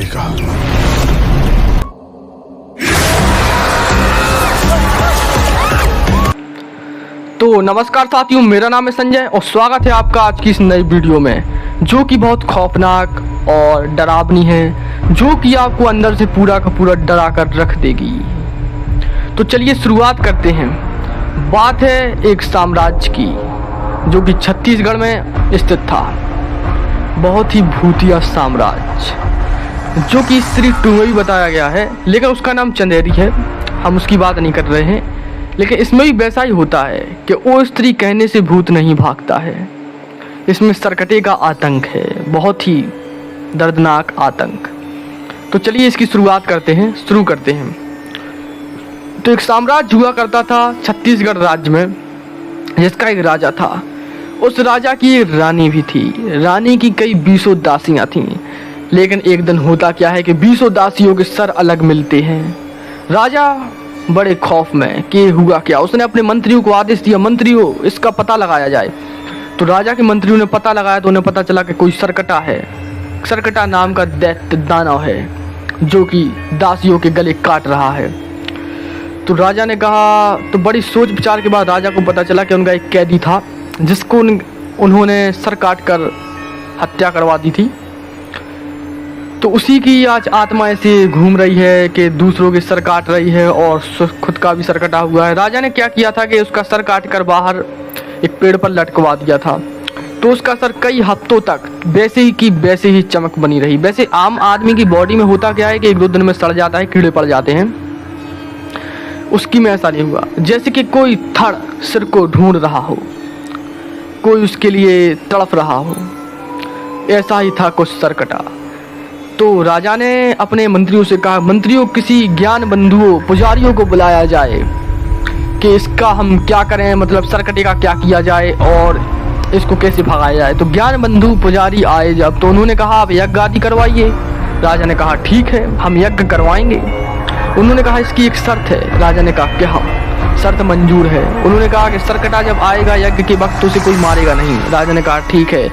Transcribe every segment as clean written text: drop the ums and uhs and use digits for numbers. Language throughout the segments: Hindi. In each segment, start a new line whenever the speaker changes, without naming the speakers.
रहेगा।
तो नमस्कार साथियों, मेरा नाम है संजय और स्वागत है आपका आज की इस नई वीडियो में, जो कि बहुत खौफनाक और डरावनी है, जो कि आपको अंदर से पूरा का पूरा डरा कर रख देगी। तो चलिए शुरुआत करते हैं। बात है एक साम्राज्य की, जो कि छत्तीसगढ़ में स्थित था। बहुत ही भूतिया साम्राज्य, जो कि स्त्री 2 में भी बताया गया है, लेकिन उसका नाम चंदेरी है। हम उसकी बात नहीं कर रहे हैं, लेकिन इसमें भी वैसा ही होता है कि वो स्त्री कहने से भूत नहीं भागता है। इसमें सरकटे का आतंक है, बहुत ही दर्दनाक आतंक। तो चलिए इसकी शुरुआत करते हैं, शुरू करते हैं। तो एक साम्राज्य हुआ करता था छत्तीसगढ़ राज्य में, जिसका एक राजा था। उस राजा की एक रानी भी थी। रानी की कई 20 दासियां थीं, लेकिन एक दिन होता क्या है कि 20 दासियों के सर अलग मिलते हैं। राजा बड़े खौफ में कि हुआ क्या। उसने अपने मंत्रियों को आदेश दिया, मंत्रियों इसका पता लगाया जाए। तो राजा के मंत्रियों ने पता लगाया, तो उन्हें पता चला कि कोई सरकटा है, सरकटा नाम का दैत्य दानव है, जो कि दासियों के गले काट रहा है। तो राजा ने कहा, तो बड़ी सोच विचार के बाद राजा को पता चला कि उनका एक कैदी था, जिसको उन्होंने सर काट कर हत्या करवा दी थी। तो उसी की आज आत्मा ऐसे घूम रही है कि दूसरों के सर काट रही है और खुद का भी सर कटा हुआ है। राजा ने क्या किया था कि उसका सर काट कर बाहर एक पेड़ पर लटकवा दिया था। तो उसका सर कई हफ्तों तक वैसे ही की वैसे ही चमक बनी रही। वैसे आम आदमी की बॉडी में होता क्या है कि 1-2 दिन में सड़ जाता है, कीड़े पड़ जाते हैं। उसकी में ऐसा नहीं हुआ, जैसे कि कोई थड़ सिर को ढूंढ रहा हो, कोई उसके लिए तड़प रहा हो, ऐसा ही था कुछ सर कटा। तो राजा ने अपने मंत्रियों से कहा, मंत्रियों किसी ज्ञान बंधुओं पुजारियों को बुलाया जाए कि इसका हम क्या करें, मतलब सरकटे का क्या किया जाए और इसको कैसे भगाया जाए। तो ज्ञान बंधु पुजारी आए जब, तो उन्होंने कहा आप यज्ञ आदि करवाइए। राजा ने कहा ठीक है, हम यज्ञ करवाएंगे। उन्होंने कहा इसकी एक शर्त है। राजा ने कहा क्या? शर्त मंजूर है। उन्होंने कहा कि सरकटा जब आएगा यज्ञ के वक्त तो उसे कोई मारेगा नहीं। राजा ने कहा ठीक है,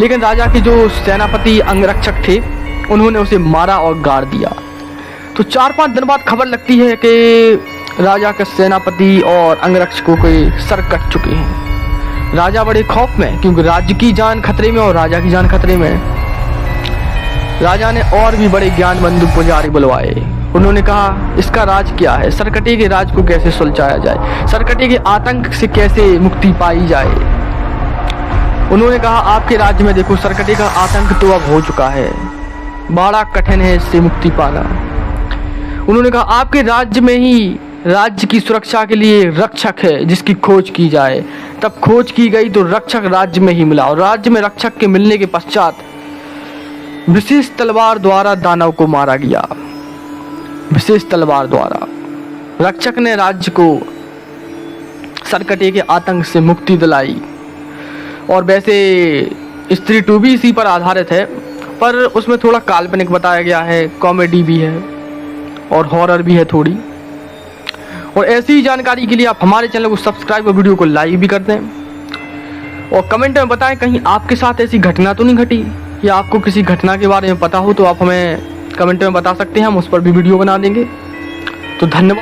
लेकिन राजा के जो सेनापति अंगरक्षक थे, उन्होंने उसे मारा और गाड़ दिया। तो 4-5 दिन बाद खबर लगती है कि राजा के सेनापति और अंगरक्षकों के सर कट चुके हैं। राजा बड़े खौफ में, क्योंकि राज्य की जान खतरे में और राजा की जान खतरे में। राजा ने और भी बड़े ज्ञान बंधु पुजारी बुलवाए। उन्होंने कहा इसका राज क्या है, सरकटे के राज को कैसे सुलझाया जाए, सरकटे के आतंक से कैसे मुक्ति पाई जाए। उन्होंने कहा आपके राज्य में देखो, सरकटे का आतंक तो अब हो चुका है, बड़ा कठिन है इससे मुक्ति पाना। उन्होंने कहा आपके राज्य में ही राज्य की सुरक्षा के लिए रक्षक है, जिसकी खोज की जाए। तब खोज की गई तो रक्षक राज्य में ही मिला, और राज्य में रक्षक के मिलने के पश्चात विशेष तलवार द्वारा दानव को मारा गया। विशेष तलवार द्वारा रक्षक ने राज्य को सरकटे के आतंक से मुक्ति दिलाई। और वैसे स्त्री 2 भी इसी पर आधारित है, पर उसमें थोड़ा काल्पनिक बताया गया है, कॉमेडी भी है और हॉरर भी है थोड़ी। और ऐसी ही जानकारी के लिए आप हमारे चैनल को सब्सक्राइब और वीडियो को लाइक भी कर दें, और कमेंट में बताएं कहीं आपके साथ ऐसी घटना तो नहीं घटी, या आपको किसी घटना के बारे में पता हो तो आप हमें कमेंट में बता सकते हैं, हम उस पर भी वीडियो बना देंगे। तो धन्यवाद।